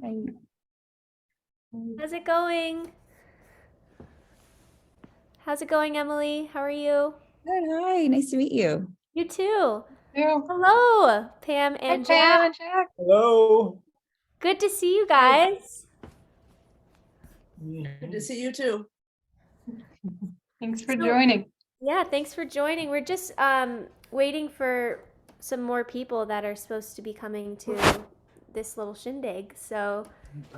Hi. How's it going? How's it going, Emily? How are you? Good. Hi. Nice to meet you. You too. Yeah. Hello, Pam Hi, and Pam Jack. and Jack. Hello. Good to see you guys. Good to see you too. Thanks for So- joining. Yeah, thanks for joining. We're just waiting for some more people that are supposed to be coming to this little shindig. So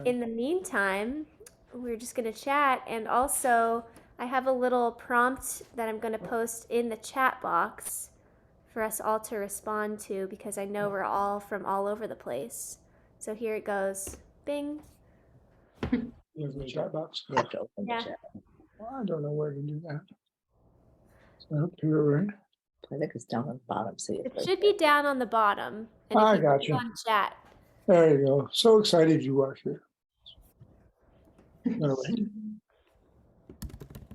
in the meantime, we're just going to chat. And also, I have a little prompt that I'm going to post in the chat box for us all to respond to, because I know we're all from all over the place. So here it goes. Bing. There's the chat box. You have to open the Yeah. chat. I don't know where to do that. It's up here, right? I think it's down on the bottom. See It should be down on the bottom. And I if you got click you. on chat. There you go. So excited you are here. Anyway.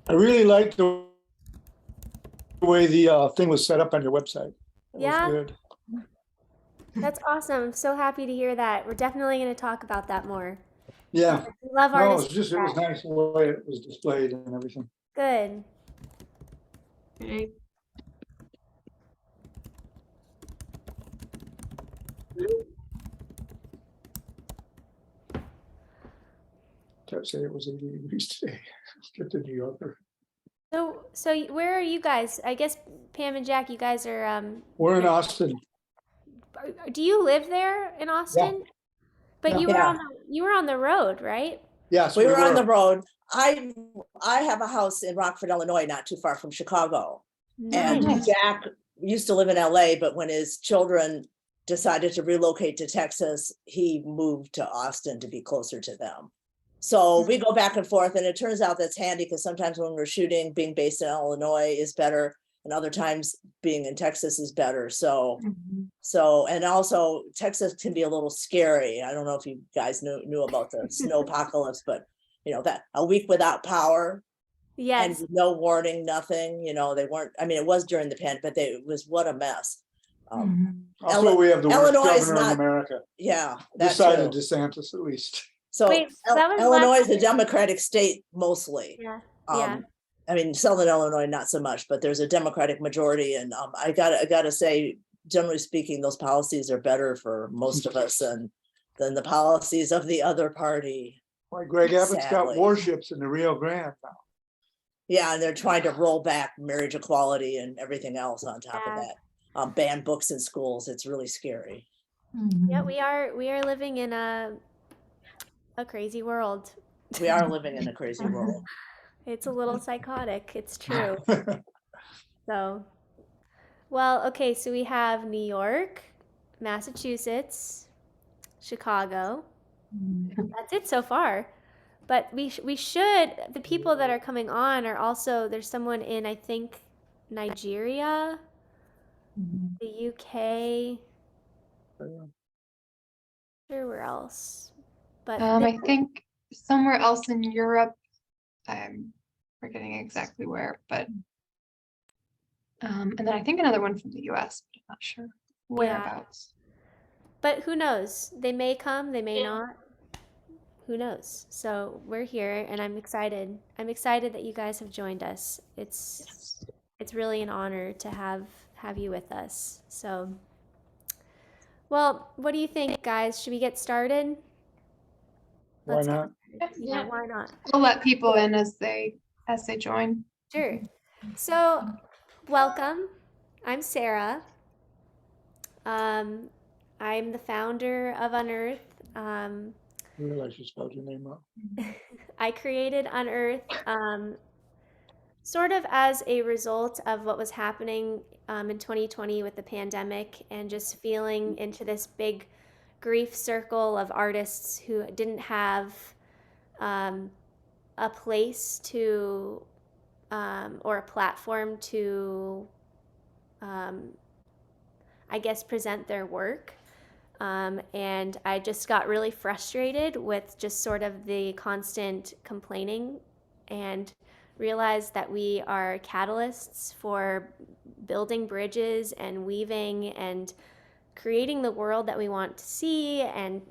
I really liked the way the thing was set up on your website. It Yeah. was good. That's awesome. I'm so happy to hear that. We're definitely going to talk about that more. Yeah. We love No, it was artists. just, it was nice the way it was displayed and everything. Good. Can't say it was 80 degrees today. Let's get to New Yorker. So where are you guys? I guess Pam and Jack, you guys are We're in Austin. do you live there in Austin? But Yeah. you were on the road, right? Yes, We were on the road. I have a house in Rockford, Illinois, not too far from Chicago. And Nice. Jack used to live in LA, but when his children decided to relocate to Texas, he moved to Austin to be closer to them. So we go back and forth, and it turns out that's handy because sometimes when we're shooting, being based in Illinois is better, and other times being in Texas is better. So and also Texas can be a little scary. I don't know if you guys knew about the snow apocalypse, but that a week without power. Yes. And no warning, nothing, they weren't, I mean, it was during the pandemic, but it was, what a mess. Also, we have the worst Illinois is governor in not- America. Yeah. that This side of too. DeSantis, at least. So Wait, that was Illinois is last a Democratic state mostly. Yeah. I mean, Southern Illinois, not so much, but there's a Democratic majority. And I gotta say, generally speaking, those policies are better for most of us than the policies of the other party. Why Greg Abbott's got Sadly. warships in the Rio Grande now. Yeah, and they're trying to roll back marriage equality and everything else on top of that. Ban books in schools. It's really scary. Yeah, we are living in a crazy world. We are living in a crazy world. It's a little psychotic. It's true. So, well, okay, so we have New York, Massachusetts, Chicago. That's it so far. But the people that are coming on are also, there's someone in, I think, Nigeria, the UK, sure where else. But I think somewhere else in Europe, I'm forgetting exactly where, but and then I think another one from the US, but I'm not sure whereabouts. But who knows? They may come, they may Yeah. not. Who knows? So we're here, and I'm excited. I'm excited that you guys have joined us. It's really an honor to have you with us. So, well, what do you think, guys? Should we get started? Why Let's get not? started. Yeah, why not? We'll let people in as they join. Sure. So, welcome. I'm Sarah. I'm the founder of Unearth. I realize you spelled your name wrong. I created Unearth sort of as a result of what was happening in 2020 with the pandemic, and just feeling into this big grief circle of artists who didn't have a place to or a platform to I guess present their work. And I just got really frustrated with just sort of the constant complaining, and realized that we are catalysts for building bridges and weaving and creating the world that we want to see, and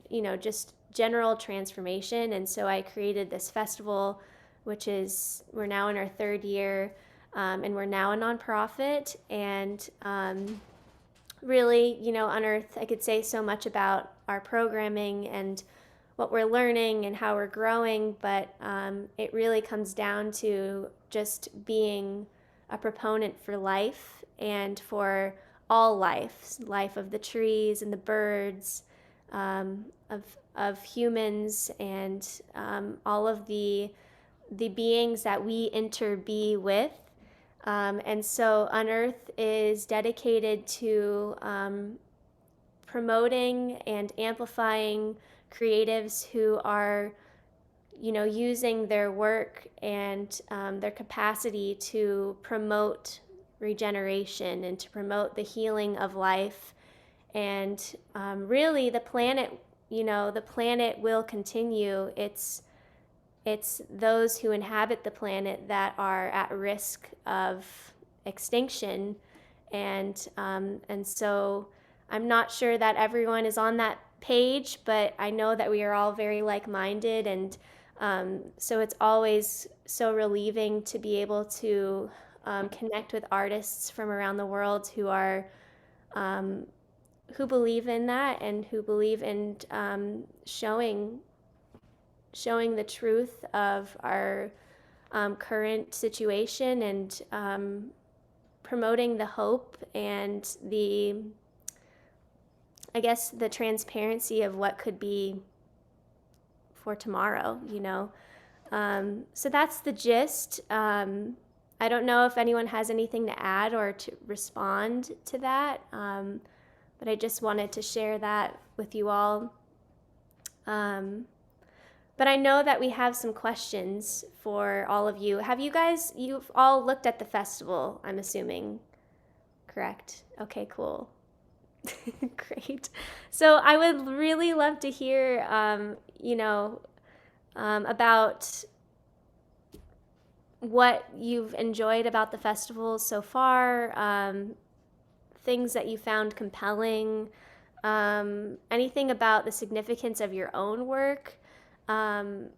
just general transformation. And so I created this festival, which is, we're now in our third year, and we're now a nonprofit. And really, Unearth, I could say so much about our programming and what we're learning and how we're growing, but it really comes down to just being a proponent for life and for all life of the trees and the birds, of humans, and all of the beings that we interbe with. And so Unearth is dedicated to promoting and amplifying creatives who are, using their work and their capacity to promote regeneration and to promote the healing of life. And really, the planet, the planet will continue. It's those who inhabit the planet that are at risk of extinction, and so I'm not sure that everyone is on that page, but I know that we are all very like-minded, and so it's always so relieving to be able to connect with artists from around the world who are who believe in that and who believe in showing the truth of our current situation, and promoting the hope and I guess the transparency of what could be for tomorrow, So that's the gist. I don't know if anyone has anything to add or to respond to that, but I just wanted to share that with you all. But I know that we have some questions for all of you. You've all looked at the festival, I'm assuming, correct? Okay, cool. Great. So I would really love to hear, about what you've enjoyed about the festival so far, things that you found compelling, anything about the significance of your own work. Does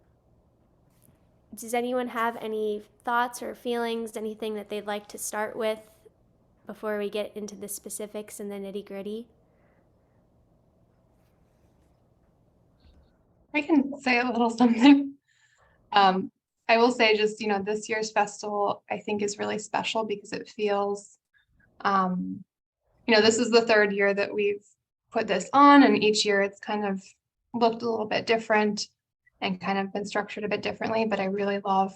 anyone have any thoughts or feelings, anything that they'd like to start with before we get into the specifics and the nitty-gritty? I can say a little something. I will say just, this year's festival, I think, is really special because it feels, this is the third year that we've put this on, and each year it's kind of looked a little bit different and kind of been structured a bit differently. But I really love,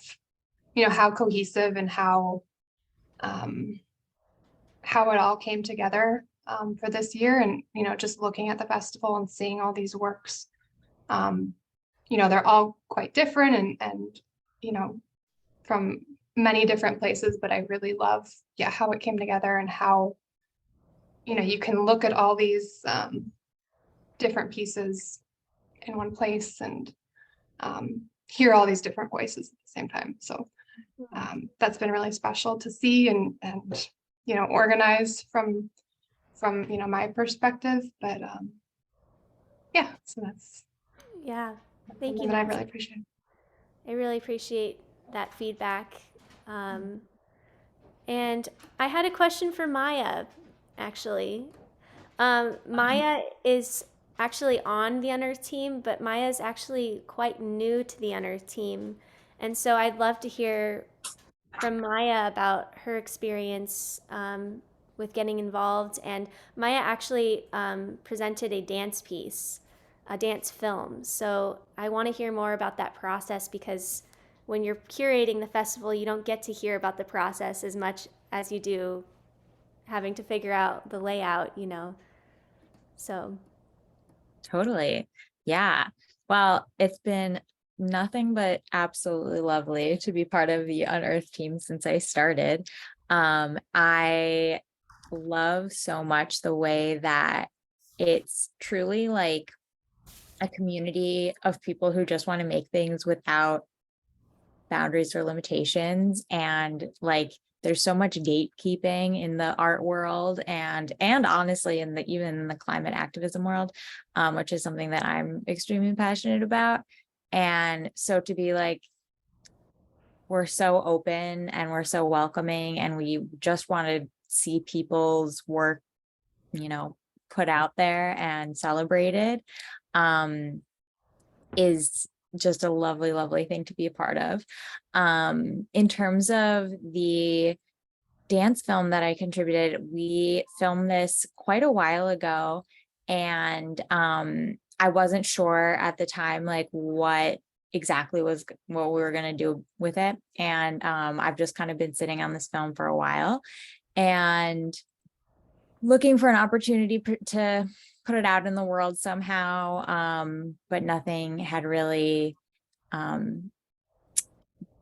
how cohesive and how it all came together for this year. And, just looking at the festival and seeing all these works, they're all quite different and from many different places, but I really love, how it came together and how, you can look at all these different pieces in one place and hear all these different voices at the same time. So that's been really special to see and organize from my perspective. But so that's Thank you, something that I Nancy. really appreciate. I really appreciate that feedback. And I had a question for Maya, actually. Maya is actually on the Unearth team, but Maya is actually quite new to the Unearth team. And so I'd love to hear from Maya about her experience with getting involved. And Maya actually presented a dance piece, a dance film. So I want to hear more about that process, because when you're curating the festival, you don't get to hear about the process as much as you do having to figure out the layout, So. Totally. Yeah. Well, it's been nothing but absolutely lovely to be part of the Unearth team since I started. I love so much the way that it's truly like a community of people who just want to make things without boundaries or limitations. And like there's so much gatekeeping in the art world and honestly in the even in the climate activism world, which is something that I'm extremely passionate about. And so to be like, we're so open and we're so welcoming and we just want to see people's work, put out there and celebrated, is just a lovely, lovely thing to be a part of. In terms of the dance film that I contributed, we filmed this quite a while ago, and I wasn't sure at the time like what exactly was what we were going to do with it. And I've just kind of been sitting on this film for a while and looking for an opportunity to put it out in the world somehow, but nothing had really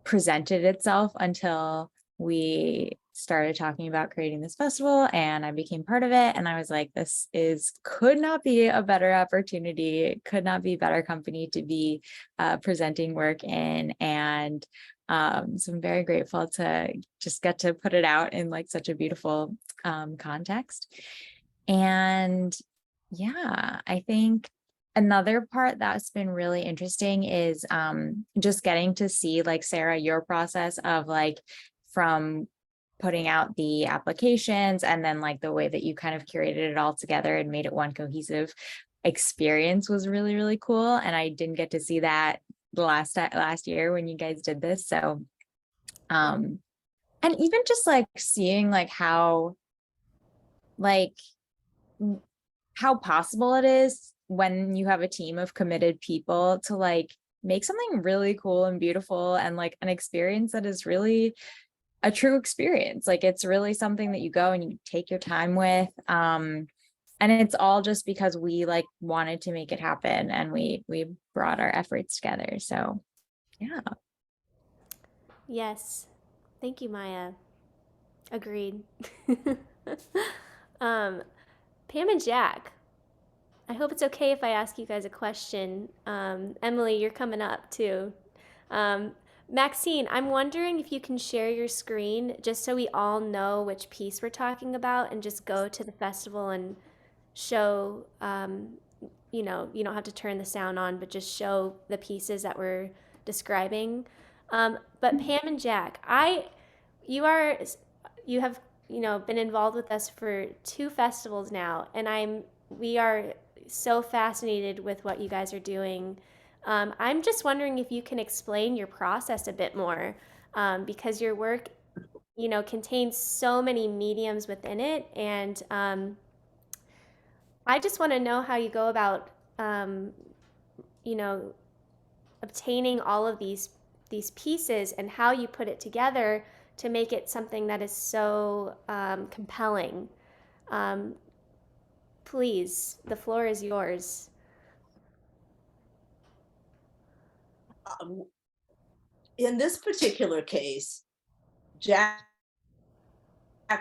presented itself until we started talking about creating this festival and I became part of it. And I was like, could not be a better opportunity, could not be better company to be presenting work in. And so I'm very grateful to just get to put it out in like such a beautiful context. And yeah, I think another part that's been really interesting is just getting to see, like, Sarah, your process of like from putting out the applications and then like the way that you kind of curated it all together and made it one cohesive experience was really, really cool. And I didn't get to see that last year when you guys did this. So and even just like seeing like how possible it is when you have a team of committed people to like make something really cool and beautiful and like an experience that is really a true experience. Like it's really something that you go and you take your time with. And it's all just because we like wanted to make it happen and we brought our efforts together. So yeah. Yes. Thank you, Maya. Agreed. Pam and Jack, I hope it's okay if I ask you guys a question. Emily, you're coming up too. Maxine, I'm wondering if you can share your screen just so we all know which piece we're talking about and just go to the festival and show, you don't have to turn the sound on, but just show the pieces that we're describing. But Pam and Jack, you have, been involved with us for 2 festivals now, and we are so fascinated with what you guys are doing. I'm just wondering if you can explain your process a bit more, because your work, contains so many mediums within it, and I just want to know how you go about, you know, obtaining all of these pieces and how you put it together to make it something that is so compelling. Please, the floor is yours. In this particular case, Jack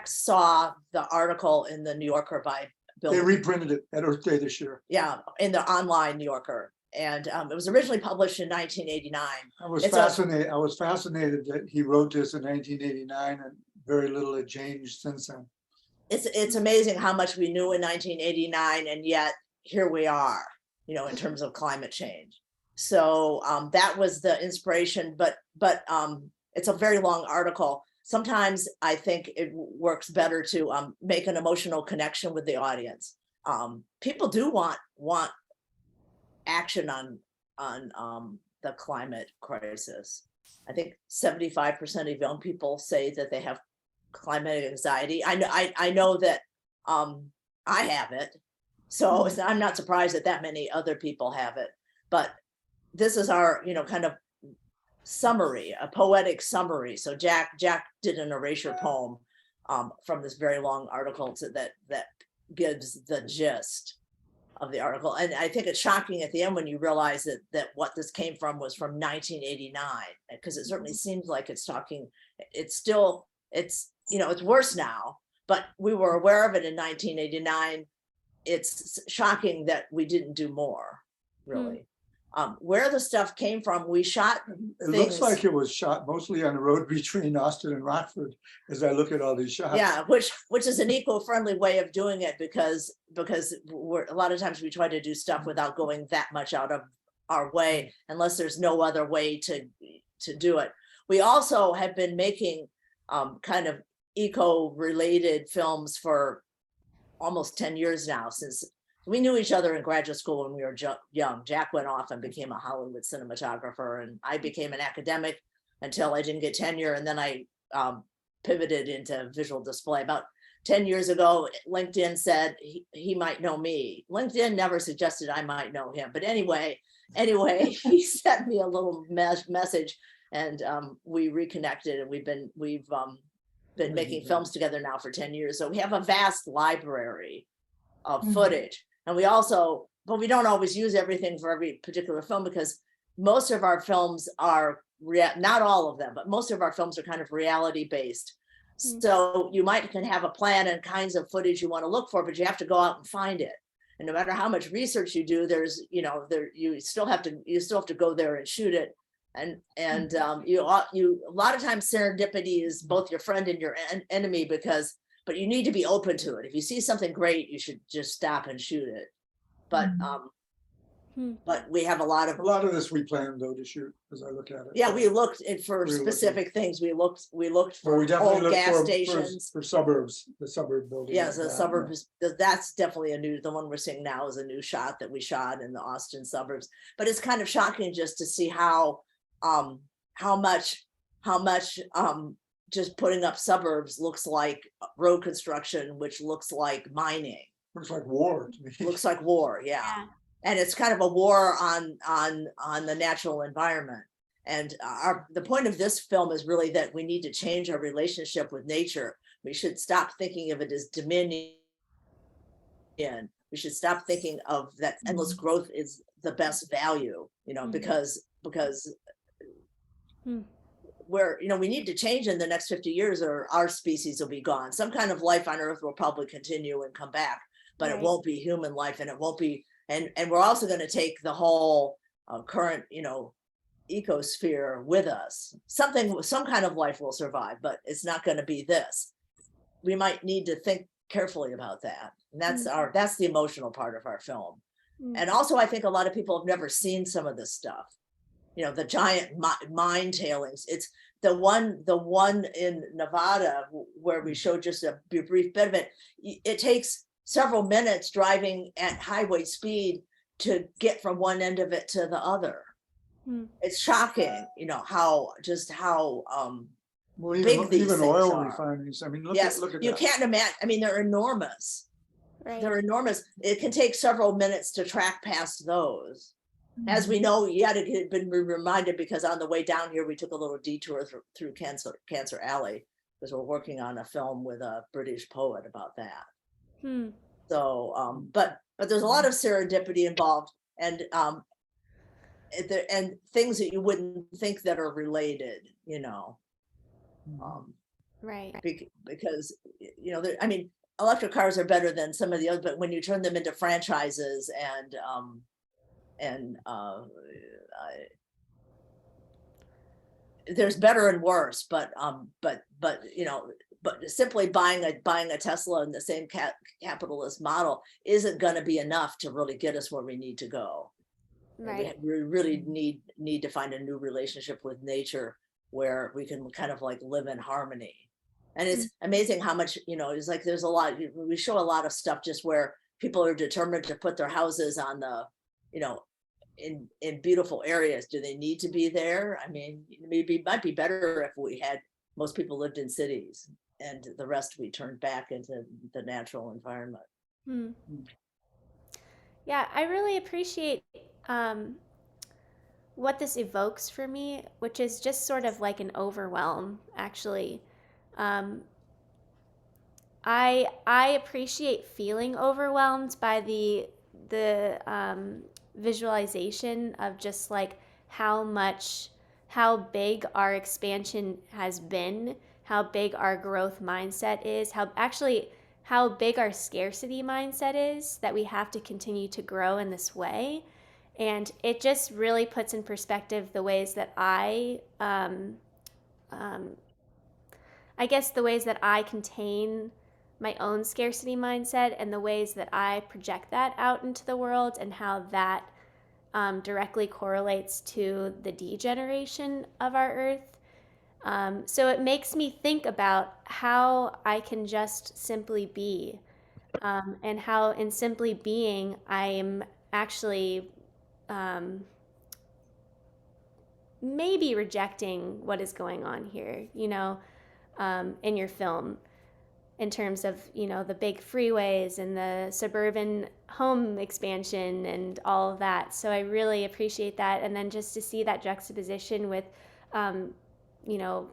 saw the article in the New Yorker by Bill. They reprinted it at Earth Day this year. Yeah, in the online New Yorker. And it was originally published in 1989. I was fascinated that he wrote this in 1989 and very little had changed since then. It's amazing how much we knew in 1989 and yet here we are, in terms of climate change. So that was the inspiration, but it's a very long article. Sometimes I think it works better to make an emotional connection with the audience. People do want action on the climate crisis. I think 75% of young people say that they have climate anxiety. I know that I have it, so I'm not surprised that many other people have it. But this is our kind of summary, a poetic summary. So Jack did an erasure poem from this very long article that gives the gist of the article. And I think it's shocking at the end when you realize that what this came from was from 1989, because it certainly seems like it's worse now, but we were aware of it in 1989. It's shocking that we didn't do more, really. Where the stuff came from, we shot It looks things. like it was shot mostly on the road between Austin and Rockford, as I look at all these shots. Yeah, which is an eco-friendly way of doing it, because a lot of times we try to do stuff without going that much out of our way, unless there's no other way to do it. We also have been making kind of eco-related films for almost 10 years now, since we knew each other in graduate school when we were young. Jack went off and became a Hollywood cinematographer, and I became an academic until I didn't get tenure, and then I pivoted into visual display. About 10 years ago, LinkedIn said he might know me. LinkedIn never suggested I might know him, but anyway, he sent me a little message, and we reconnected, and we've been making films together now for 10 years. So we have a vast library of footage, and but we don't always use everything for every particular film, because most of our films are not all of them, but most of our films are kind of reality based. So you can have a plan and kinds of footage you want to look for, but you have to go out and find it. And no matter how much research you do, you still have to go there and shoot it. And a lot of times serendipity is both your friend and your enemy, but you need to be open to it. If you see something great, you should just stop and shoot it. But we have a lot of this we planned though to shoot, as I look at it. Yeah, we looked for We were specific things. We looked Well, for we definitely old look gas stations. for suburbs, the suburb building. Yes, like the that, suburbs. That's definitely the one we're seeing now is a new shot that we shot in the Austin suburbs. But it's kind of shocking just to see how much just putting up suburbs looks like road construction, which looks like mining. Looks like war to me. Looks like war, yeah. And it's kind of a war on the natural environment. And the point of this film is really that we need to change our relationship with nature. We should stop thinking of it as dominion. We should stop thinking of that endless growth is the best value, because we need to change in the next 50 years or our species will be gone. Some kind of life on Earth will probably continue and come back, but it won't be human life, and it won't be, and we're also going to take the whole current, ecosphere with us. Some kind of life will survive, but it's not going to be this. We might need to think carefully about that. And that's the emotional part of our film. And also, I think a lot of people have never seen some of this stuff. The giant mine tailings. It's the one in Nevada where we showed just a brief bit of it. It takes several minutes driving at highway speed to get from one end of it to the other. It's shocking, how Well, big these even things oil are. refineries. I mean, look Yes, at you that. can't imagine. I mean, they're enormous. Right. They're enormous. It can take several minutes to track past those. As we know, you had to get been reminded, because on the way down here, we took a little detour through Cancer Alley, because we're working on a film with a British poet about that. So, but there's a lot of serendipity involved, and things that you wouldn't think that are related, Right. because electric cars are better than some of the others, but when you turn them into franchises and there's better and worse, but simply buying a Tesla in the same capitalist model isn't going to be enough to really get us where we need to go. Right. We really need to find a new relationship with nature where we can kind of like live in harmony. And it's amazing how much, it's like there's a lot, we show a lot of stuff just where people are determined to put their houses on the, in beautiful areas. Do they need to be there? I mean, maybe it might be better if we had most people lived in cities and the rest we turned back into the natural environment. Yeah, I really appreciate what this evokes for me, which is just sort of like an overwhelm, actually. I appreciate feeling overwhelmed by the visualization of just like how big our expansion has been, how big our growth mindset is, how big our scarcity mindset is, that we have to continue to grow in this way. And it just really puts in perspective the ways that I guess the ways that I contain my own scarcity mindset and the ways that I project that out into the world, and how that directly correlates to the degeneration of our earth. So it makes me think about how I can just simply be, and how in simply being, I'm actually maybe rejecting what is going on here, in your film, in terms of, the big freeways and the suburban home expansion and all of that. So I really appreciate that. And then just to see that juxtaposition with,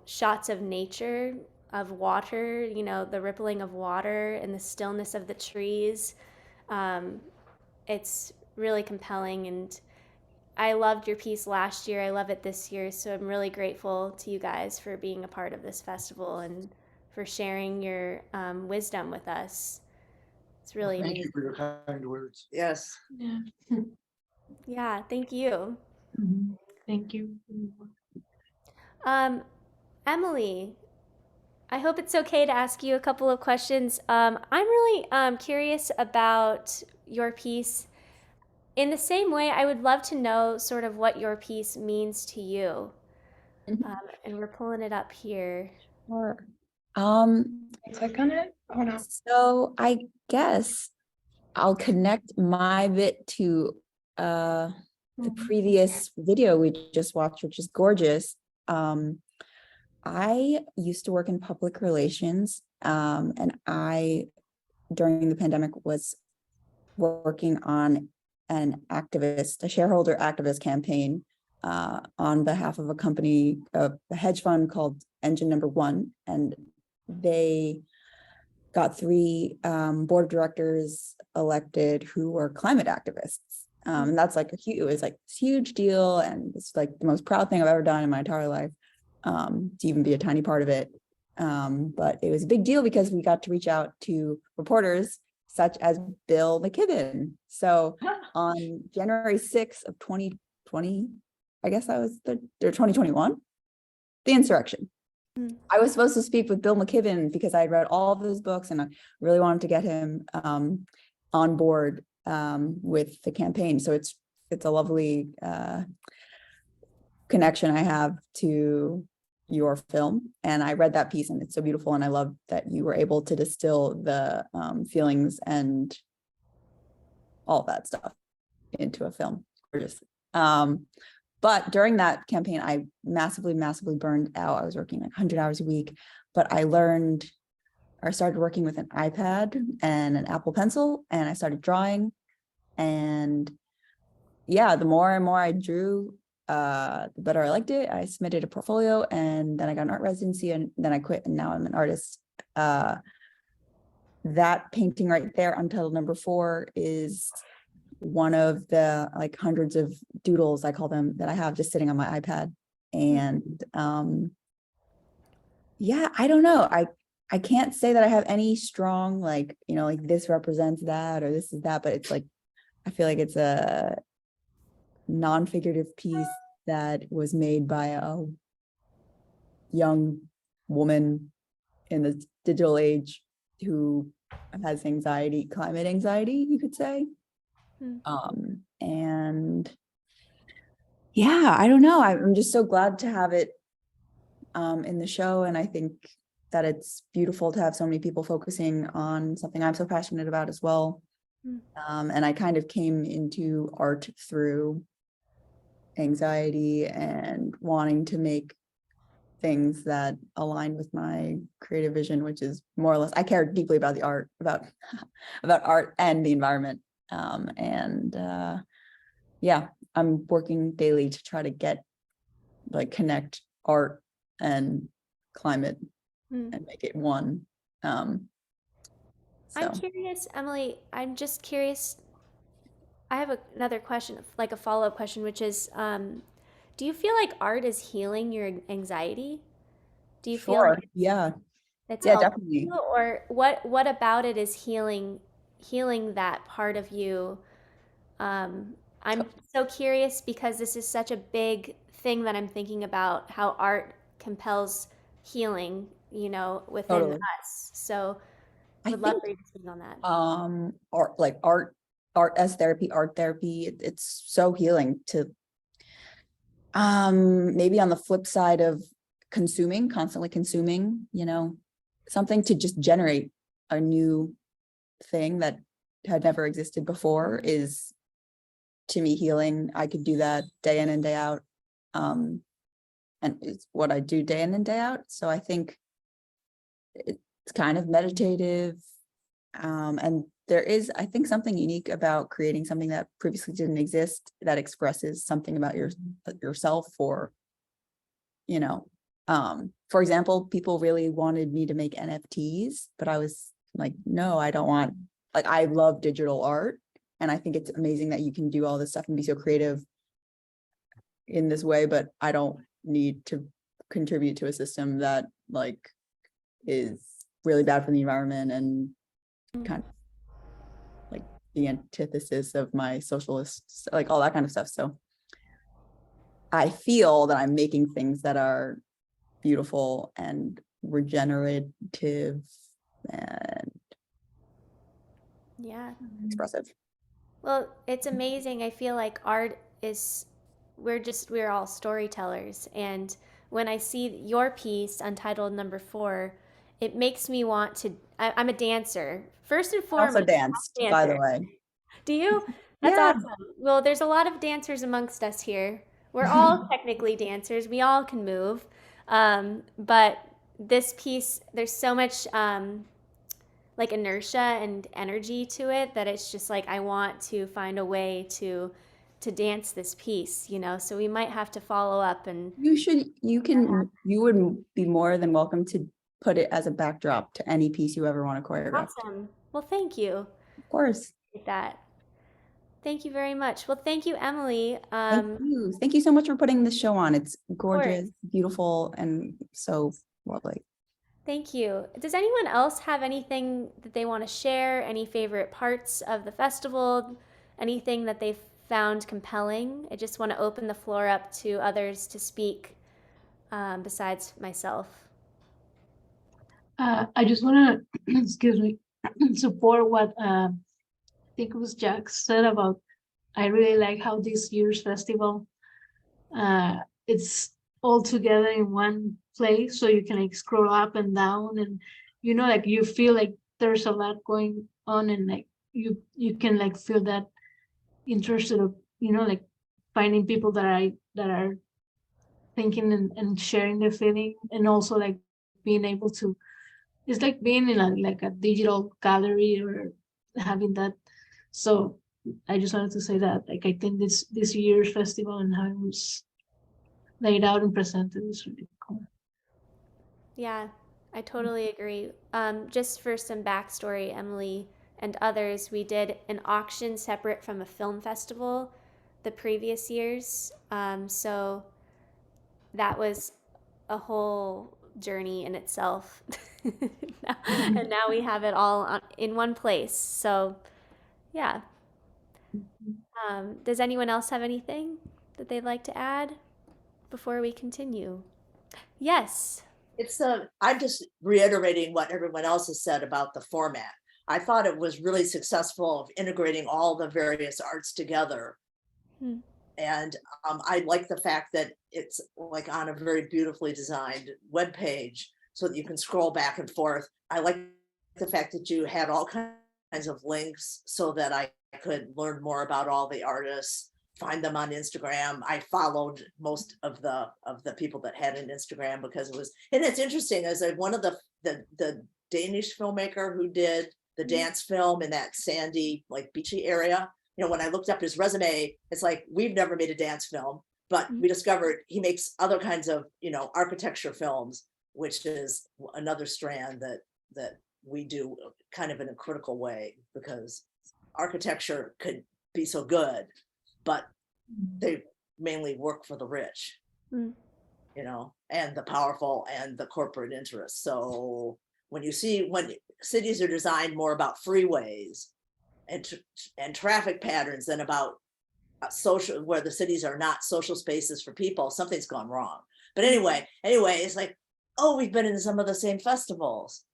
shots of nature, of water, the rippling of water and the stillness of the trees. It's really compelling, and I loved your piece last year. I love it this year. So I'm really grateful to you guys for being a part of this festival and for sharing your wisdom with us. It's really Thank amazing. you for your kind words. Yes. Yeah. Yeah, thank you. Thank you. Emily, I hope it's okay to ask you a couple of questions. I'm really curious about your piece. In the same way, I would love to know sort of what your piece means to you. And we're pulling it up here. Sure. Click on it. Oh no. So I guess I'll connect my bit to the previous video we just watched, which is gorgeous. I used to work in public relations, and I, during the pandemic, was working on a shareholder activist campaign on behalf of a company, a hedge fund called Engine Number One, and they got 3 board of directors elected who were climate activists. And that's like it was like this huge deal, and it's like the most proud thing I've ever done in my entire life, to even be a tiny part of it. But it was a big deal because we got to reach out to reporters such as Bill McKibben. So on January 6th of 2020, I guess that was the 2021, the insurrection. I was supposed to speak with Bill McKibben because I had read all of his books and I really wanted to get him on board with the campaign. So it's a lovely connection I have to your film. And I read that piece and it's so beautiful. And I love that you were able to distill the feelings and all that stuff into a film. Gorgeous. But during that campaign, I massively burned out. I was working like 100 hours a week, but I started working with an iPad and an Apple Pencil, and I started drawing. And yeah, the more and more I drew, the better I liked it. I submitted a portfolio, and then I got an art residency, and then I quit, and now I'm an artist. That painting right there, Untitled Number 4, is one of the like hundreds of doodles, I call them, that I have just sitting on my iPad. And yeah, I don't know. I can't say that I have any strong, like, like this represents that or this is that, but it's like, I feel like it's a non-figurative piece that was made by a young woman in the digital age who has anxiety, climate anxiety, you could say. And yeah, I don't know. I'm just so glad to have it in the show. And I think that it's beautiful to have so many people focusing on something I'm so passionate about as well. And I kind of came into art through anxiety and wanting to make things that align with my creative vision, which is more or less, I care deeply about the art, about art and the environment. Yeah, I'm working daily to try to connect art and climate and make it one. I'm curious, Emily, I'm just curious. I have another question, like a follow-up question, which is, do you feel like art is healing your anxiety? Do you feel like yeah, it's yeah, helping definitely. you, or what about it is healing that part of you? I'm so curious because this is such a big thing that I'm thinking about, how art compels healing, within Totally. us. So I would love think for you to speak on that. art as therapy, it's so healing to maybe on the flip side of constantly consuming, something to just generate a new thing that had never existed before is to me healing. I could do that day in and day out. And it's what I do day in and day out. So I think it's kind of meditative. And there is, I think, something unique about creating something that previously didn't exist that expresses something about yourself, or, for example, people really wanted me to make NFTs, but I was like, no, I don't want, like, I love digital art. And I think it's amazing that you can do all this stuff and be so creative in this way, but I don't need to contribute to a system that like is really bad for the environment and kind of like the antithesis of my socialist, like all that kind of stuff. So I feel that I'm making things that are beautiful and regenerative and Yeah. expressive. Well, it's amazing. I feel like art is, we're all storytellers. And when I see your piece, Untitled #4, it makes me want to, I'm a dancer. First and I also foremost, danced, I'm a by the dancer. way. Do you? That's Yeah. awesome. Well, there's a lot of dancers amongst us here. We're all technically dancers. We all can move. But this piece, there's so much like inertia and energy to it that it's just like I want to find a way to dance this piece, So we might have to follow up and You would be more than welcome to put it as a backdrop to any piece you ever want to choreograph. awesome. Well, thank you. Of course. Appreciate that. Thank you very much. Well, thank you, Emily. Thank you. Thank you so much for putting this show on. It's course. gorgeous, beautiful, and so lovely. Thank you. Does anyone else have anything that they want to share? Any favorite parts of the festival? Anything that they've found compelling? I just want to open the floor up to others to speak besides myself. I just want to, excuse me, support what I think it was Jack said about, I really like how this year's festival, it's all together in one place, so you can like scroll up and down, and like you feel like there's a lot going on, and like you can like feel that interested of like finding people that are thinking and sharing their feeling, and also like being able to, it's like being in a digital gallery or having that. So I just wanted to say that, like, I think this year's festival and how it was laid out and presented is really cool. Yeah, I totally agree. Just for some backstory, Emily and others, we did an auction separate from a film festival the previous years. So that was a whole journey in itself. And now we have it all in one place. So, yeah. Does anyone else have anything that they'd like to add before we continue? Yes. I'm just reiterating what everyone else has said about the format. I thought it was really successful of integrating all the various arts together. And I like the fact that it's like on a very beautifully designed web page so that you can scroll back and forth. I like the fact that you had all kinds of links so that I could learn more about all the artists, find them on Instagram. I followed most of the people that had an Instagram because it was, and it's interesting as one of the Danish filmmaker who did the dance film in that sandy, like beachy area. When I looked up his resume, it's like, we've never made a dance film, but we discovered he makes other kinds of, architecture films, which is another strand that we do kind of in a critical way, because architecture could be so good, but they mainly work for the rich, and the powerful and the corporate interests. So when cities are designed more about freeways and traffic patterns than about social, where the cities are not social spaces for people, something's gone wrong. But anyway, it's like, oh, we've been in some of the same festivals.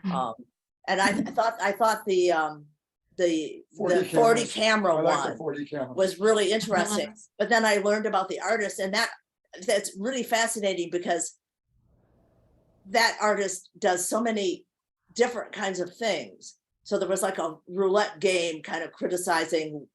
And I thought the 40 cameras. camera I like the one 40 cameras. was really interesting. But then I learned about the artist, and that's really fascinating because that artist does so many different kinds of things. So there was like a roulette game kind of criticizing,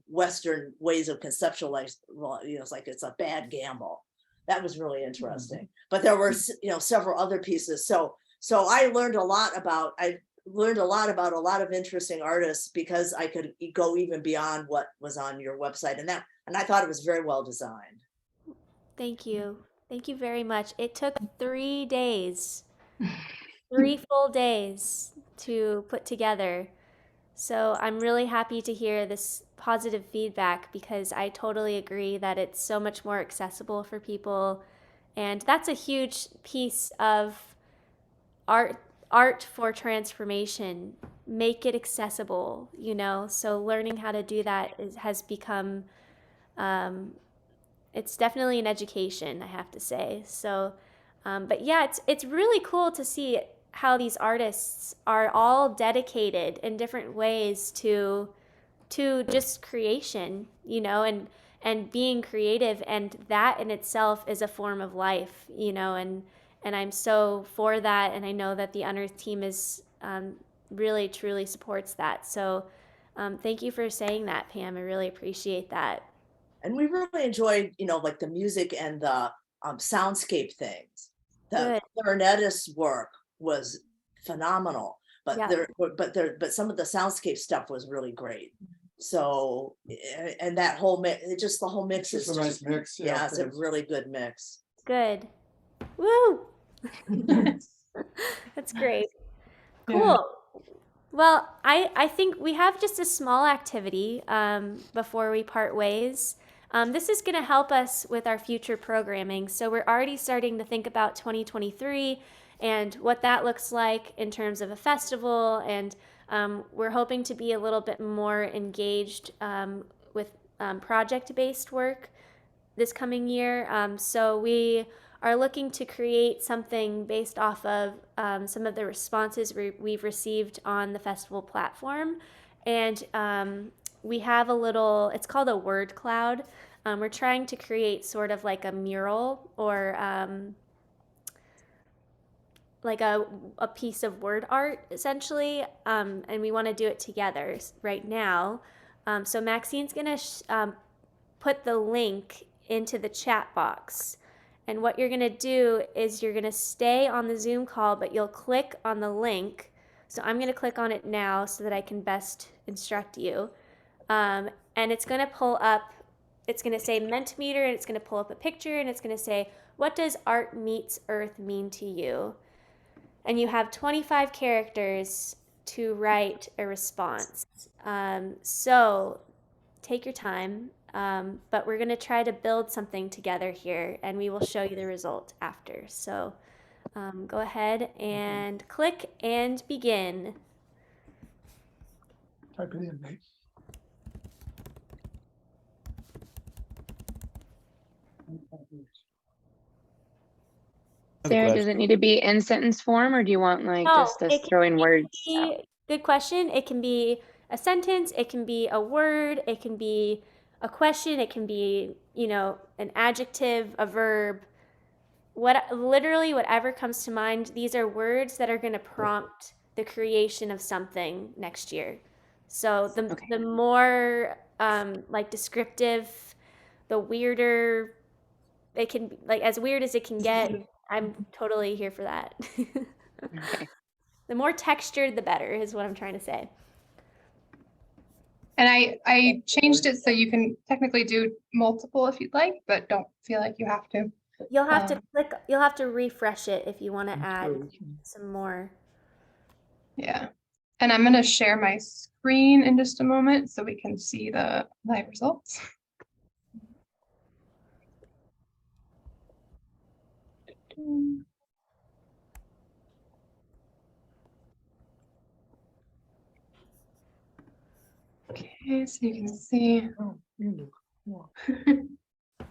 Western ways of conceptualizing, it's like it's a bad gamble. That was really interesting. But there were, several other pieces. So I learned a lot about a lot of interesting artists because I could go even beyond what was on your website, and I thought it was very well designed. Thank you. Thank you very much. It took 3 days, 3 full days to put together. So I'm really happy to hear this positive feedback because I totally agree that it's so much more accessible for people. And that's a huge piece of art for transformation. Make it accessible, So learning how to do that has become it's definitely an education, I have to say. So, but yeah, it's really cool to see how these artists are all dedicated in different ways to just creation, and being creative, and that in itself is a form of life, and I'm so for that, and I know that the Unearth team is really truly supports that. So, thank you for saying that, Pam. I really appreciate that. And we really enjoyed, like the music and the soundscape things. The Good. clarinetist's work was phenomenal, but Yeah. but some of the soundscape stuff was really great. So, and that whole mix, the whole mix It's is a nice mix. yeah, it it's a is. really good mix. Good. Woo! That's great. Yeah. Cool. Well, I think we have just a small activity before we part ways. This is going to help us with our future programming. So we're already starting to think about 2023 and what that looks like in terms of a festival. And we're hoping to be a little bit more engaged with project-based work this coming year. So we are looking to create something based off of some of the responses we've received on the festival platform. And we have it's called a word cloud. We're trying to create sort of like a mural or like a piece of word art, essentially. And we want to do it together right now. So Maxine's going to put the link into the chat box. And what you're going to do is you're going to stay on the Zoom call, but you'll click on the link. So I'm going to click on it now so that I can best instruct you. And it's going to pull up, it's going to say Mentimeter, and it's going to pull up a picture, and it's going to say, what does art meets earth mean to you? And you have 25 characters to write a response. So take your time. But we're going to try to build something together here, and we will show you the result after. So go ahead and click and begin. Type it in, mate. Sarah, does it need to be in sentence form, or do you want like No, just us throwing words out? Good question. It can be a sentence, it can be a word, it can be a question, it can be, an adjective, a verb, literally whatever comes to mind. These are words that are going to prompt the creation of something next year. So the more like descriptive, the weirder it can be, like as weird as it can get. I'm totally here for that. Okay. The more textured, the better, is what I'm trying to say. And I changed it so you can technically do multiple if you'd like, but don't feel like you have to. You'll have to you'll have to refresh it if you want to add some more. Yeah. And I'm going to share my screen in just a moment so we can see the live results. Okay, so you can see. You look, wow.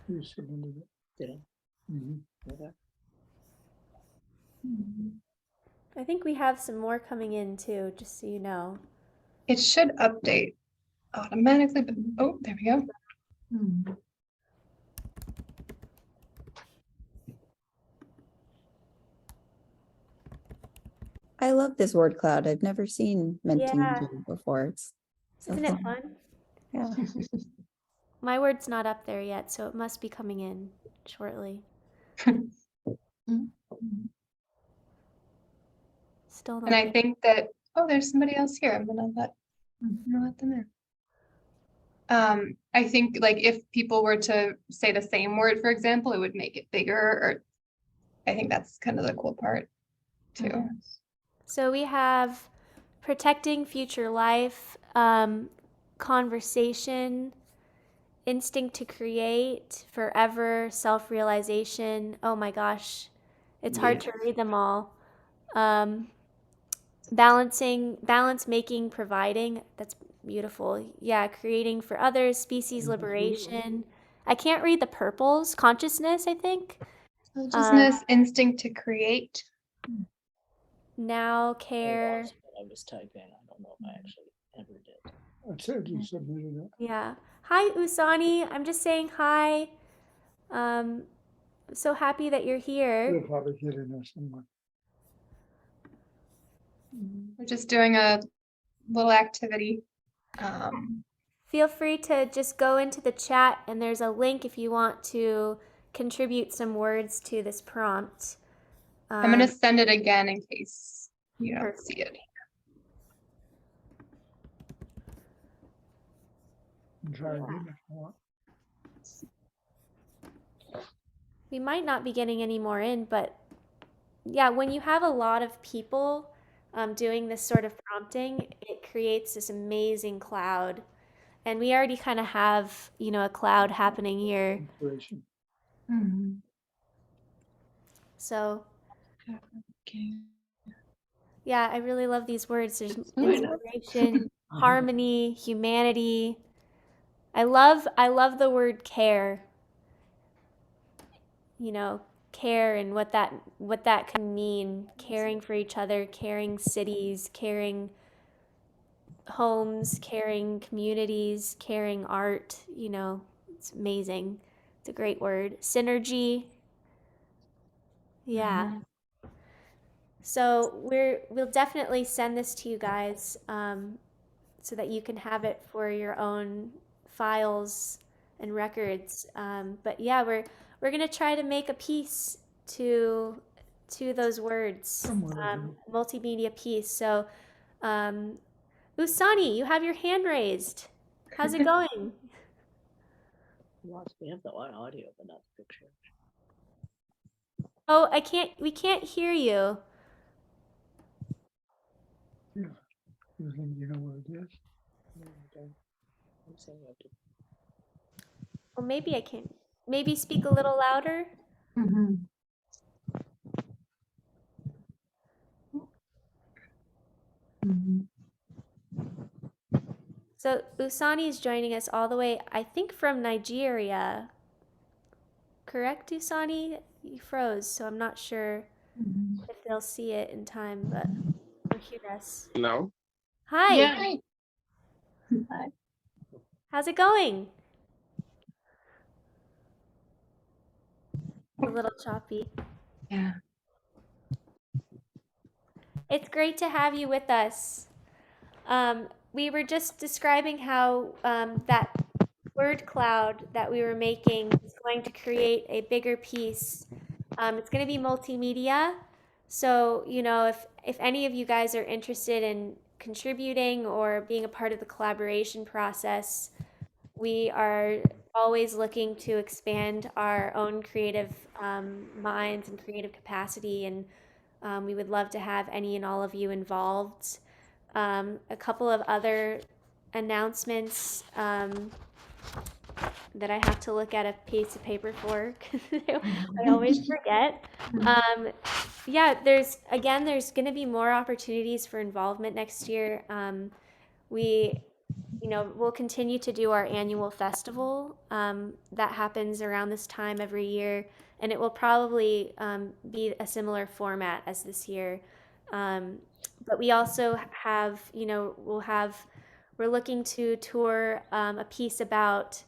You submitted it. Did I? Mhm. Okay. I think we have some more coming in too, just so you know. It should update automatically, but oh, there we go. Mhm. I love this word cloud. I've never seen Yeah. Mentimeter before. It's so Isn't it fun? Yeah. My word's not up there yet, so it must be coming in shortly. Still not And I there. think that, oh, there's somebody else here. I'm gonna let them in. I think like if people were to say the same word, for example, it would make it bigger, or I think that's kind of the cool part too. So we have protecting future life, conversation, instinct to create, forever, self-realization. Oh my gosh, it's hard to read them all. Balance, making, providing. That's beautiful. Yeah, creating for others, species liberation. I can't read the purples. Consciousness, I think. Consciousness, instinct to create. Now, I care. lost what I was typing. I don't know if I actually ever did. I said you submitted it. Yeah. Hi, Usani. I'm just saying hi. So happy that you're here. You'll probably get in there somewhere. We're just doing a little activity. Feel free to just go into the chat, and there's a link if you want to contribute some words to this prompt. I'm gonna send it again in case you don't Perfect. see it. And try again if you want. We might not be getting any more in, but yeah, when you have a lot of people doing this sort of prompting, it creates this amazing cloud. And we already kind of have, a cloud happening here. Inspiration. So, Okay. yeah, I really love these words. There's Ooh. inspiration, harmony, humanity. I love the word care. Care and what that can mean. Caring for each other, caring cities, caring homes, caring communities, caring art. It's amazing. It's a great word. Synergy. Yeah. So we'll definitely send this to you guys so that you can have it for your own files and records. But yeah, we're gonna try to make a piece to those words, multimedia piece. So, Usani, you have your hand raised. How's it going? We have the audio, but not the picture. Oh, we can't hear you. Yeah. You think you know where it is? I'm saying you have to. Well, maybe I can. Maybe speak a little louder. So Usani is joining us all the way, I think, from Nigeria. Correct, Usani? You froze, so I'm not sure if they'll see it in time, but or hear us. Hello. Hi. Yeah. Hi. How's it going? A little choppy. Yeah. It's great to have you with us. We were just describing how that word cloud that we were making is going to create a bigger piece. It's going to be multimedia. So, if any of you guys are interested in contributing or being a part of the collaboration process, we are always looking to expand our own creative minds and creative capacity, and we would love to have any and all of you involved. A couple of other announcements that I have to look at a piece of paper for because I always forget. Yeah, there's going to be more opportunities for involvement next year. We we'll continue to do our annual festival that happens around this time every year, and it will probably be a similar format as this year. But we also have, we're looking to tour a piece about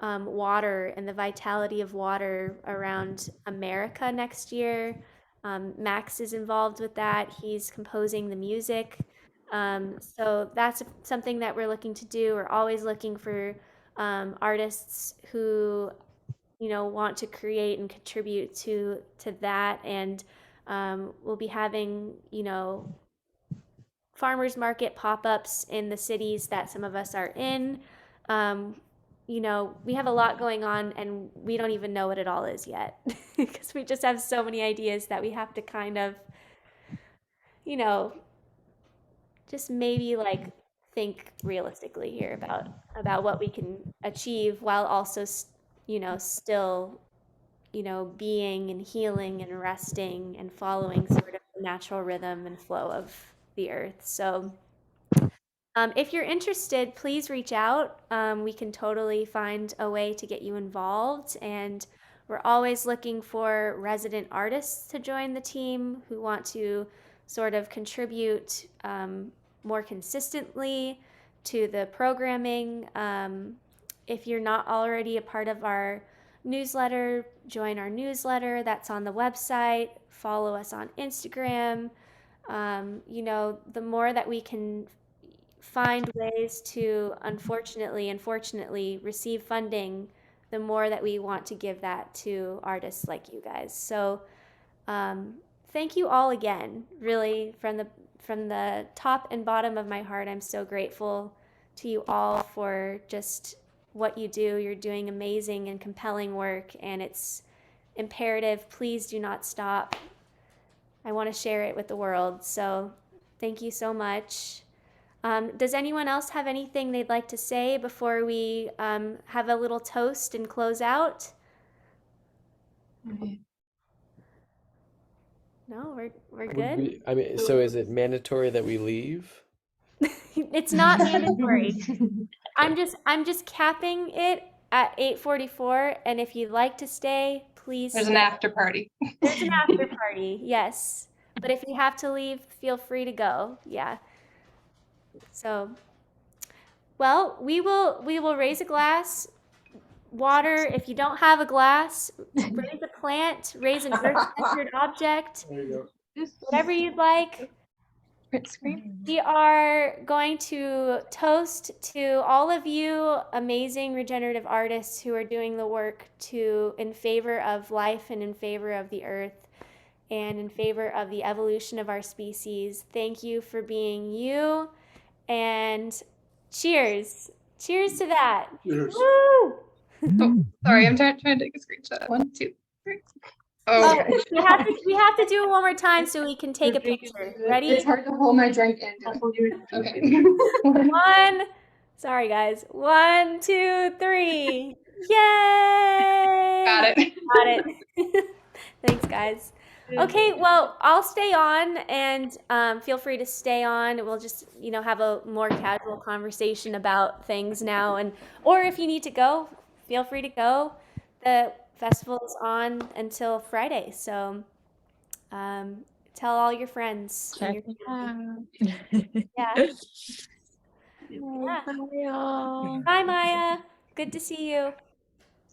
water and the vitality of water around America next year. Max is involved with that. He's composing the music. So that's something that we're looking to do. We're always looking for artists who, want to create and contribute to that. And we'll be having, farmers market pop-ups in the cities that some of us are in. We have a lot going on and we don't even know what it all is yet because we just have so many ideas that we have to kind of, just maybe like think realistically here about what we can achieve while also, still, being and healing and resting and following sort of the natural rhythm and flow of the earth. So if you're interested, please reach out. We can totally find a way to get you involved. And we're always looking for resident artists to join the team who want to sort of contribute more consistently to the programming. If you're not already a part of our newsletter, join our newsletter. That's on the website. Follow us on Instagram. The more that we can find ways to, unfortunately and fortunately, receive funding, the more that we want to give that to artists like you guys. So thank you all again, really, from the top and bottom of my heart. I'm so grateful to you all for just what you do. You're doing amazing and compelling work, and it's imperative. Please do not stop. I want to share it with the world. So thank you so much. Does anyone else have anything they'd like to say before we have a little toast and close out? No, we're good. So is it mandatory that we leave? It's not mandatory. I'm just capping it at 8:44, and if you'd like to stay, please There's stay. an after party. There's an after party, yes. But if you have to leave, feel free to go. Yeah. So, well, we will raise a glass. Water, if you don't have a glass, raise a plant, raise an earth-centered object, There you go. whatever you'd like. Print screen. We are going to toast to all of you amazing regenerative artists who are doing the work in favor of life and in favor of the earth and in favor of the evolution of our species. Thank you for being you, and cheers. Cheers to that. Cheers. Woo! Oh, sorry, I'm trying to take a screenshot. 1, 2, 3. Oh, Okay. we have to do it one more time so we can take a picture. Ready? It's hard to hold my drink and do it. Okay. One. Sorry, guys. 1, 2, 3. Yay! Got it. Got it. Thanks, guys. Okay, well, I'll stay on, and feel free to stay on. We'll just, have a more casual conversation about things now, or if you need to go, feel free to go. The festival is on until Friday, so tell all your friends. And Check your it out. Yeah. Bye, y'all. Bye, Maya. Good to see you.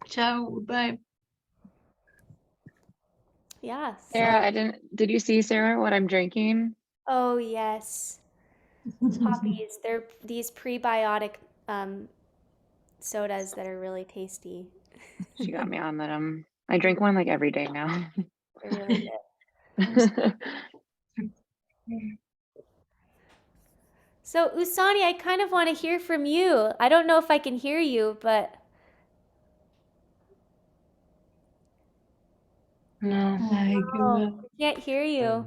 Ciao, bye. Yeah. Sarah, did you see, Sarah, what I'm drinking? Oh, yes. Poppies. They're these prebiotic sodas that are really tasty. She got me on that. I drink one like every day now. They're really good. So, Usani, I kind of want to hear from you. I don't know if I can hear you, but No. I can't hear you.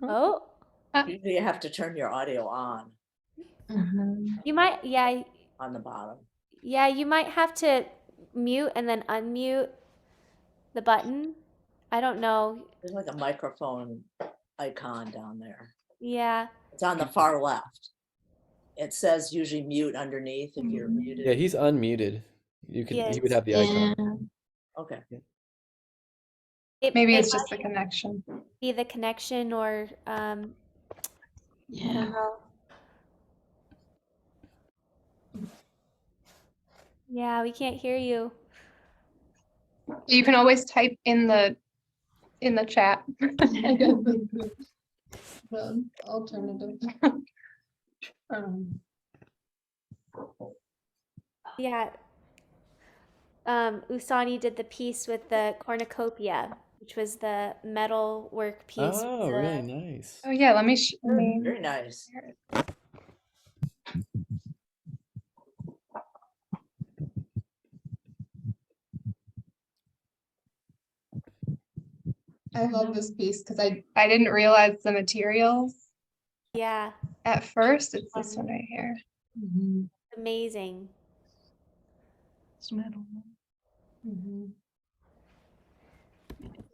Oh, Usually you have to turn your audio on you might, yeah, on the bottom. you might have to mute and then unmute the button. I don't know. There's like a microphone icon down there. Yeah. It's on the far left. It says usually mute underneath if you're Mhm. Yeah, muted. he's unmuted. He would Yes. have the Yeah. icon. Okay. Maybe It it's just the might connection. be the connection or I Yeah. don't know. Yeah, we can't hear you. You can always type in the chat. The alternative. Yeah. Usani did the piece with the cornucopia, which was the metal work piece with Oh, really the nice. Oh yeah, let me. Very nice. I love this piece because I didn't realize the materials yeah, at first. It's this one right here. Mhm. amazing. It's metal. Mhm.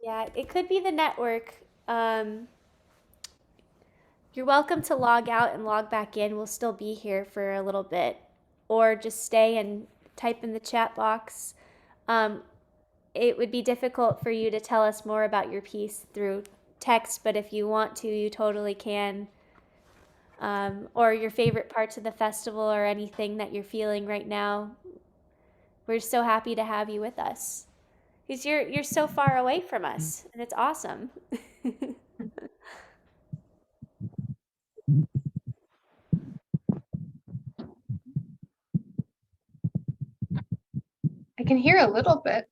Yeah, it could be the network. You're welcome to log out and log back in. We'll still be here for a little bit, or just stay and type in the chat box. It would be difficult for you to tell us more about your piece through text, but if you want to, you totally can. Or your favorite parts of the festival or anything that you're feeling right now. We're so happy to have you with us because you're so far away from us, and it's awesome. I can hear a little bit,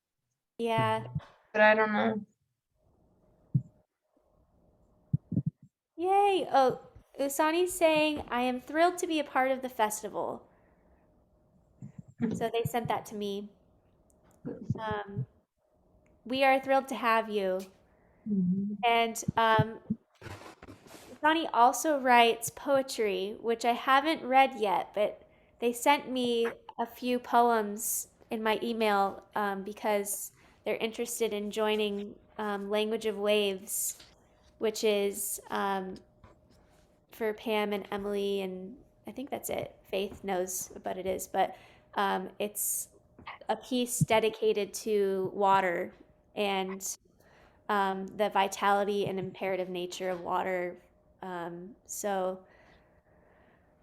Yeah. but I don't know. Yay. Oh, Usani's saying, I am thrilled to be a part of the festival. So they sent that to me. Um, we are thrilled to have you. Mhm. And Usani also writes poetry, which I haven't read yet, but they sent me a few poems in my email because they're interested in joining Language of Waves, which is for Pam and Emily, and I think that's it. Faith knows what it is, but it's a piece dedicated to water and the vitality and imperative nature of water. So,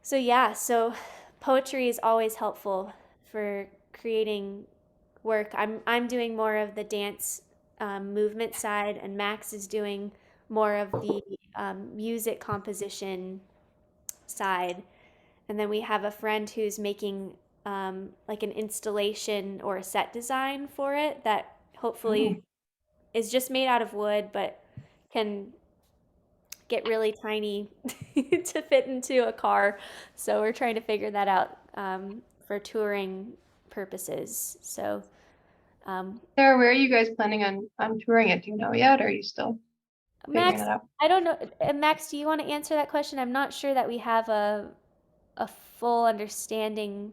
so poetry is always helpful for creating work. I'm doing more of the dance movement side, and Max is doing more of the music composition side. And then we have a friend who's making like an installation or a set design for it that hopefully is just made out of wood, but can get really tiny to fit into a car. So we're trying to figure that out for touring purposes. So Sarah, where are you guys planning on touring it? Do you know yet, or are you still figuring Max, it out? I don't know. Max, do you want to answer that question? I'm not sure that we have a full understanding.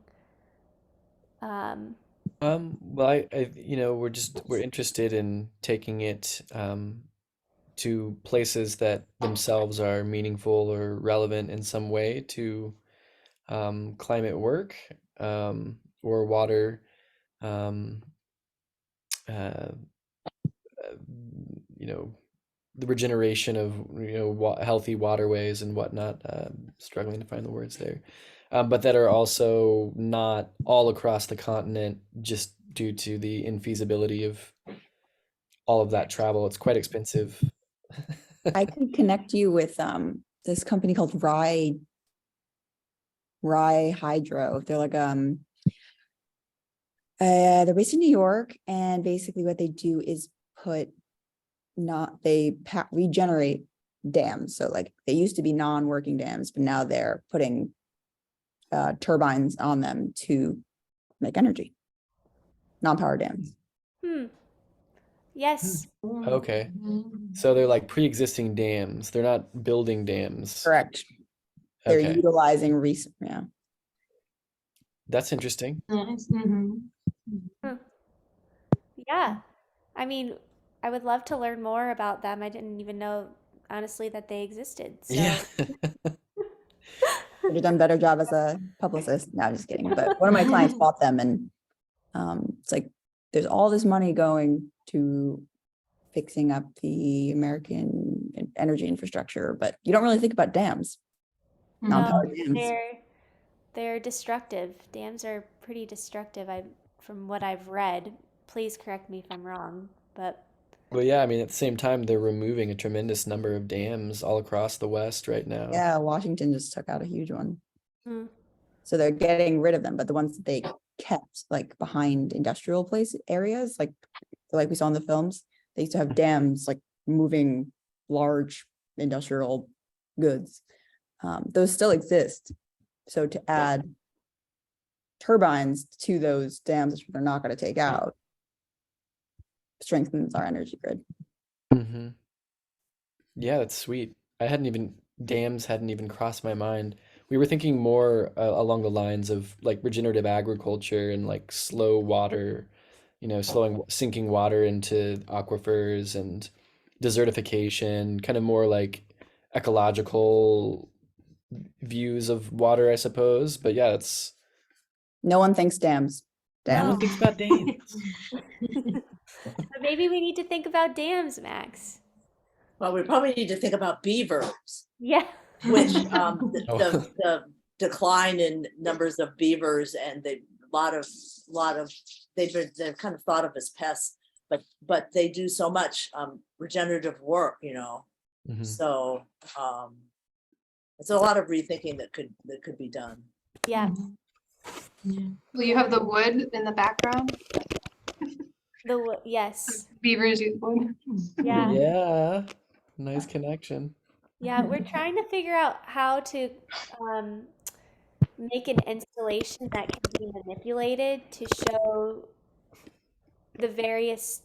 Um, Well, we're interested in taking it to places that themselves are meaningful or relevant in some way to climate work or water, um, uh, you know, the regeneration of healthy waterways and whatnot. Struggling to find the words there, but that are also not all across the continent just due to the infeasibility of all of that travel. It's quite expensive. I could connect you with this company called Rye Hydro. They're like they're based in New York, and basically what they do is regenerate dams. So like they used to be non-working dams, but now they're putting turbines on them to make energy. Non-power dams. yes. Okay. So they're like pre-existing dams. They're not building dams. Correct. They're Okay. utilizing recent, yeah. That's interesting. Nice. Hmm. Yeah. I mean, I would love to learn more about them. I didn't even know. honestly that they existed. So Yeah. Could have done a better job as a publicist. No, I'm just kidding. But one of my clients bought them, and it's like there's all this money going to fixing up the American energy infrastructure, but you don't really think about dams, non-powered dams. they're destructive. Dams are pretty destructive. From what I've read. Please correct me if I'm wrong, but Well, yeah, I mean, at the same time, they're removing a tremendous number of dams all across the West right now. Yeah, Washington just took out a huge one. mm, So they're getting rid of them, but the ones that they kept like behind industrial place areas, like we saw in the films, they used to have dams like moving large industrial goods. Those still exist. So to add turbines to those dams, which they're not going to take out, strengthens our energy grid. Mm-hmm. Yeah, that's sweet. Dams hadn't even crossed my mind. We were thinking more along the lines of like regenerative agriculture and like slow water, sinking water into aquifers and desertification, kind of more like ecological views of water, I suppose. But yeah, it's No one thinks dams. no Dams. one thinks about dams. but maybe we need to think about dams, Max. Well, we probably need to think about beavers, Yeah. which Oh. the decline in numbers of beavers and the lot of they're kind of thought of as pests, but they do so much regenerative work, Mhm. So it's a lot of rethinking that could be done. Yeah. Will you have the wood in the background? Yes. Beavers use wood. Yeah. Yeah, nice connection. Yeah, we're trying to figure out how to make an installation that can be manipulated to show the various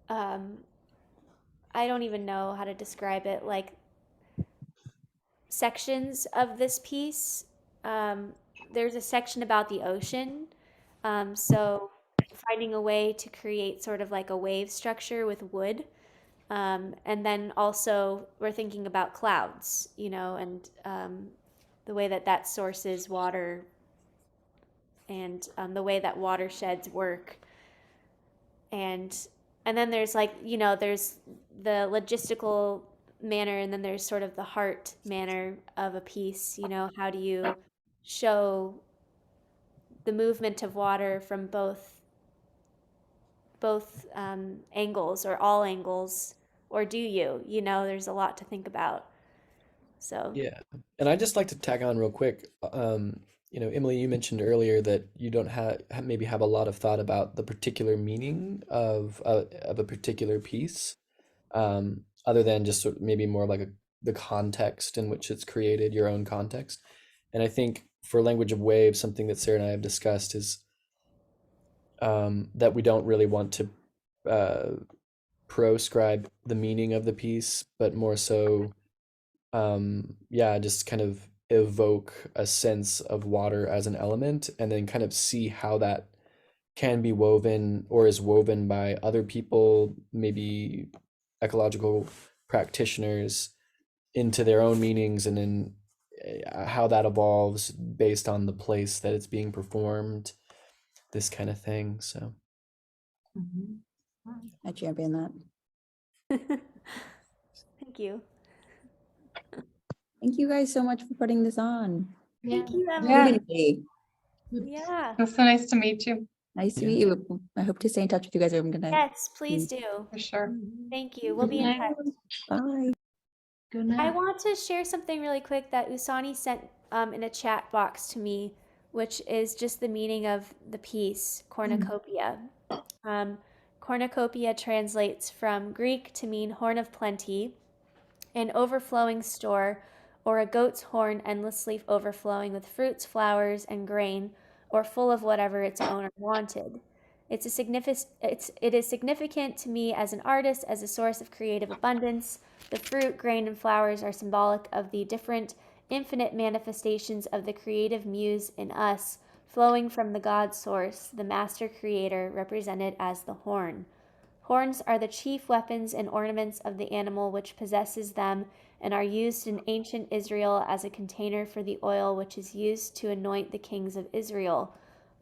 I don't even know how to describe it, like sections of this piece. There's a section about the ocean. So finding a way to create sort of like a wave structure with wood. And then also we're thinking about clouds, and the way that sources water and the way that watersheds work. And then there's there's the logistical manner, and then there's sort of the heart manner of a piece. How do you show the movement of water from both angles or all angles, or do you? There's a lot to think about. So Yeah. And I'd just like to tag on real quick. Emily, you mentioned earlier that you don't maybe have a lot of thought about the particular meaning of a particular piece, other than just sort of maybe more like the context in which it's created, your own context. And I think for Language of Waves, something that Sarah and I have discussed is that we don't really want to proscribe the meaning of the piece, but more so, just kind of evoke a sense of water as an element, and then kind of see how that can be woven or is woven by other people, maybe ecological practitioners, into their own meanings, and then how that evolves based on the place that it's being performed, this kind of thing. So I champion that. thank you. Thank you guys so much for putting this on. Thank you, Emily. Yeah. Including me. Yeah. It's so nice to meet you, Nice to Yeah. meet you. I hope to stay in touch with you guys. I'm gonna. Yes, please do. for sure. Thank you. We'll be in touch. Bye. Good I night. want to share something really quick that Usani sent in a chat box to me, which is just the meaning of the piece, cornucopia. Cornucopia translates from Greek to mean horn of plenty, an overflowing store, or a goat's horn endlessly overflowing with fruits, flowers, and grain, or full of whatever its owner wanted. It is significant to me as an artist, as a source of creative abundance. The fruit, grain, and flowers are symbolic of the different, infinite manifestations of the creative muse in us, flowing from the God source, the master creator, represented as the horn. Horns are the chief weapons and ornaments of the animal which possesses them, and are used in ancient Israel as a container for the oil which is used to anoint the kings of Israel,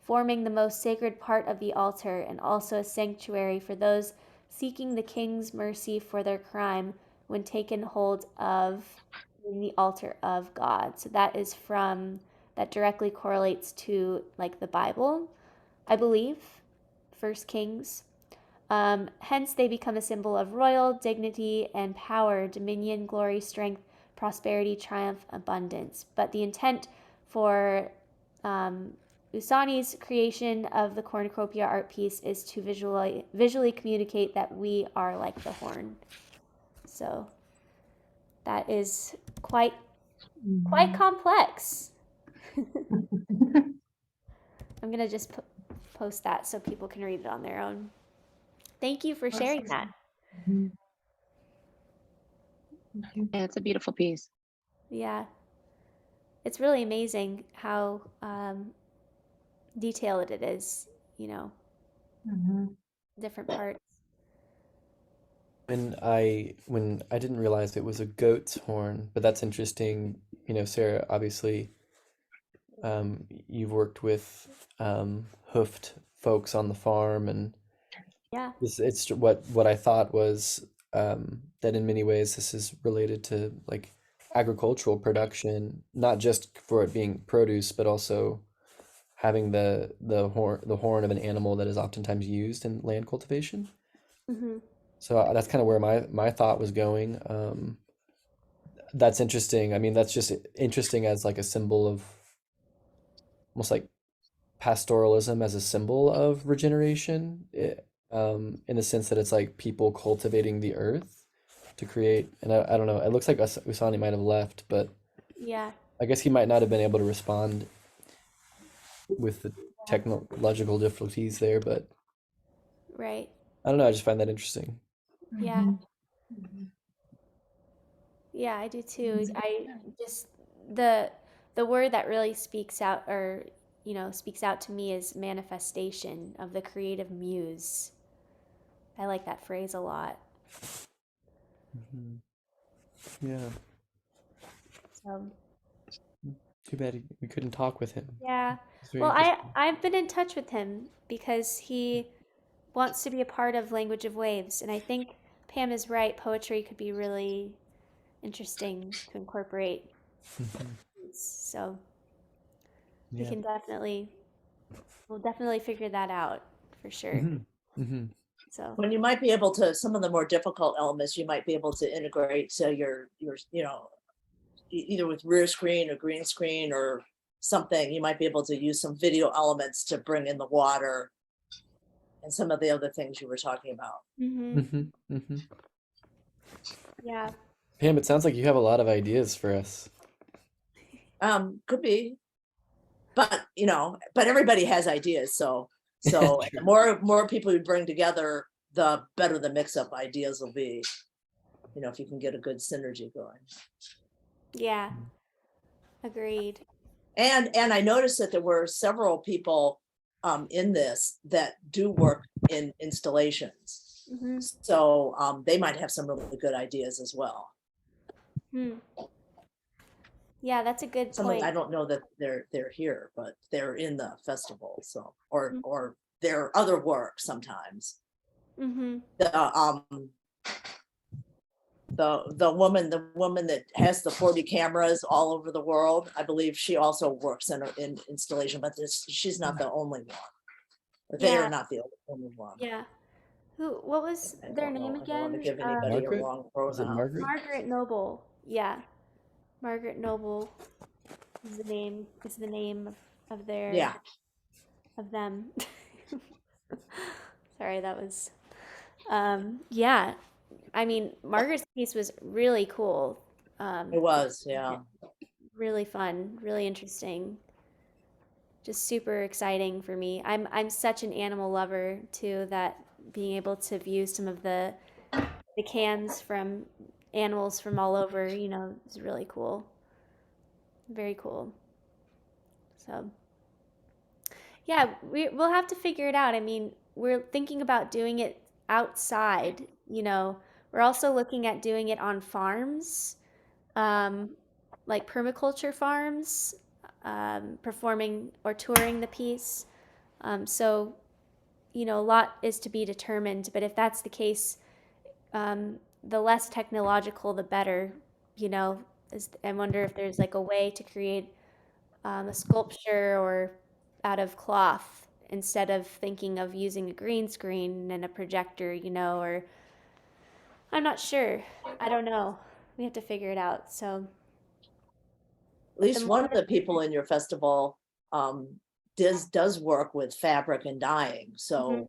forming the most sacred part of the altar, and also a sanctuary for those seeking the king's mercy for their crime when taken hold of in the altar of God. So that directly correlates to like the Bible, I believe, First Kings. Hence, they become a symbol of royal dignity and power, dominion, glory, strength, prosperity, triumph, abundance. But the intent for Usani's creation of the cornucopia art piece is to visually communicate that we are like the horn. So that is quite complex. I'm gonna just post that so people can read it on their own. Thank you for sharing that. Mhm. Yeah, it's a beautiful piece. Yeah, it's really amazing how detailed it is, you know, Mhm. different parts. When I didn't realize it was a goat's horn, but that's interesting. Sarah, obviously, you've worked with hoofed folks on the farm, and Yeah. it's what I thought was that in many ways this is related to like agricultural production, not just for it being produce, but also having the horn of an animal that is oftentimes used in land cultivation. Mm-hmm. So that's kind of where my thought was going. That's interesting. I mean, that's just interesting as like a symbol of almost like pastoralism as a symbol of regeneration, in the sense that it's like people cultivating the earth to create. And I don't know. It looks like Usani might have left, but Yeah. I guess he might not have been able to respond with the Yeah. technological difficulties there. But Right. I don't know. I just find that interesting. Yeah. Mhm. Mhm. Yeah, I do too. Mhm. I just the the word that really speaks out, or speaks out to me, is manifestation of the creative muse. I like that phrase a lot. Hmm. Yeah. So, Too bad we couldn't talk with him. yeah. It's very Well, I interesting. I've been in touch with him because he wants to be a part of Language of Waves, and I think Pam is right. Poetry could be really interesting to incorporate. Mhm. So we Yeah. can we'll definitely figure that out for sure. Hmm. Hmm. So, When you might be able to, some of the more difficult elements, you might be able to integrate your either with rear screen or green screen or something. You might be able to use some video elements to bring in the water and some of the other things you were talking about. hmm Hmm. Hmm. yeah. Pam, it sounds like you have a lot of ideas for us. Could be, but but everybody has ideas. So the True. more people you bring together, the better the mix up ideas will be. If you can get a good synergy going. Yeah. Agreed. And I noticed that there were several people in this that do work in installations. hmm So they might have some really good ideas as well. Hmm. Yeah, that's a good Some of point. I don't know that they're here, but they're in the festival. So or Mm. or their other work sometimes. Mm-hmm. The woman that has the 40 cameras all over the world, I believe she also works in installation, but she's not the only one. They are Yeah. not the only one. Yeah. What was I their don't name know. I don't want to again? give anybody a Margaret? wrong Was it pronoun. Margaret? Margaret Noble. Yeah. Margaret Noble is the name of their Yeah. of them. Sorry, that was yeah. I mean, Margaret's piece was really cool. It was, yeah. Really fun, really interesting. Just super exciting for me. I'm such an animal lover too, that being able to view some of the cans from animals from all over, is really cool. Very cool. So, yeah, we'll have to figure it out. I mean, we're thinking about doing it outside. We're also looking at doing it on farms, um, like permaculture farms, performing or touring the piece. So, a lot is to be determined, but if that's the case, the less technological, the better, you know. I wonder if there's like a way to create a sculpture or out of cloth instead of thinking of using a green screen and a projector, or I'm not sure. I don't know. We have to figure it out. So, At least one of the people in your festival does work with fabric and dyeing. So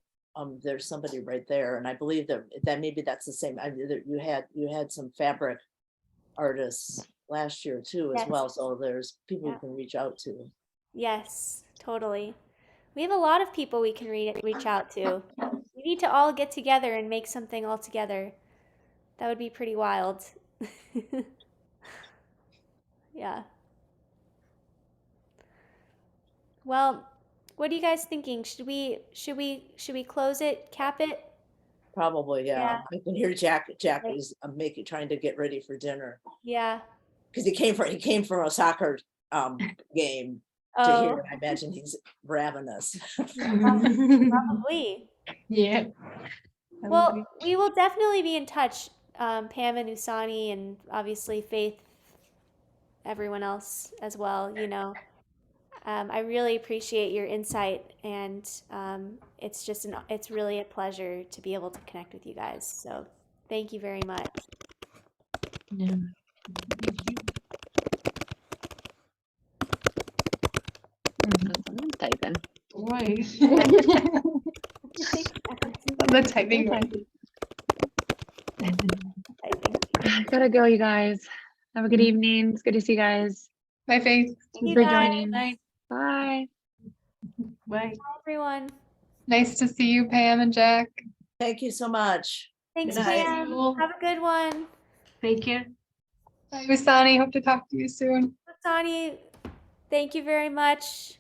there's somebody right there, and I believe that maybe that's the same. You had some fabric artists last year too as Yes. well. So there's people Yeah. you can reach out to. Yes, totally. We have a lot of people we can reach out to. We need to all get together and make something all together. That would be pretty wild. Yeah. Well, what are you guys thinking? Should we close it, cap it? Probably, yeah. Yeah. I can hear Jack Okay. is trying to get ready for dinner Yeah. because he came from a soccer game to Oh, here. I imagine he's ravenous. probably. Yeah. Well, we will definitely be in touch, Pam and Usani, and obviously Faith, everyone else as well. I really appreciate your insight, and it's really a pleasure to be able to connect with you guys. So thank you very much. Yeah. Someone's typing. Right. The typing. Gotta go, you guys. Have a good evening. It's good to see you guys. Bye, Faith. Thank you For guys. joining. Bye. Bye. Bye, everyone. Nice to see you, Pam and Jack. Thank you so much. Thanks, Good night. Pam. you. Have a good one. Take care. Bye, Usani. Hope to talk to you soon. Usani, thank you very much.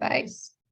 Bye.